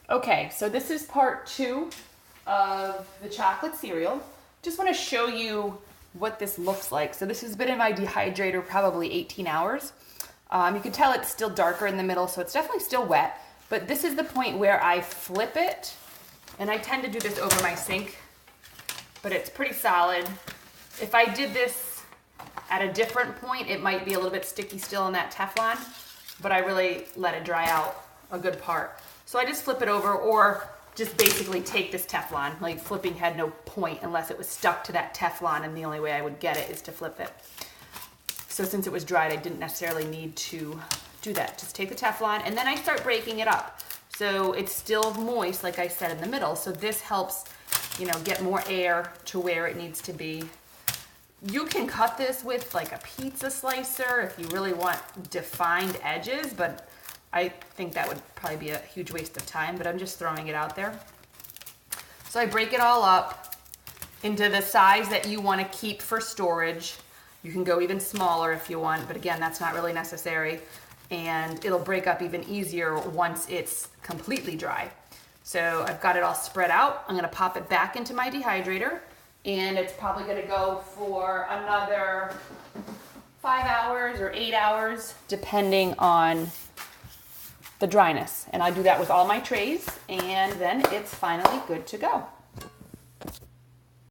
Okay, so this is part 2 of the chocolate cereal. Just want to show you what this looks like. So this has been in my dehydrator probably 18 hours. You can tell it's still darker in the middle, so it's definitely still wet. But this is the point where I flip it, and I tend to do this over my sink, but it's pretty solid. If I did this at a different point, it might be a little bit sticky still in that Teflon, but I really let it dry out a good part. So I just flip it over, or just basically take this Teflon. Like, flipping had no point unless it was stuck to that Teflon, and the only way I would get it is to flip it. So since it was dried, I didn't necessarily need to do that. Just take the Teflon, and then I start breaking it up. So it's still moist, like I said, in the middle. So this helps, get more air to where it needs to be. You can cut this with like a pizza slicer if you really want defined edges, but I think that would probably be a huge waste of time, but I'm just throwing it out there. So I break it all up into the size that you want to keep for storage. You can go even smaller if you want, but again, that's not really necessary. And it'll break up even easier once it's completely dry. So I've got it all spread out. I'm gonna pop it back into my dehydrator, and it's probably gonna go for another 5 hours or 8 hours, depending on the dryness. And I do that with all my trays, and then it's finally good to go.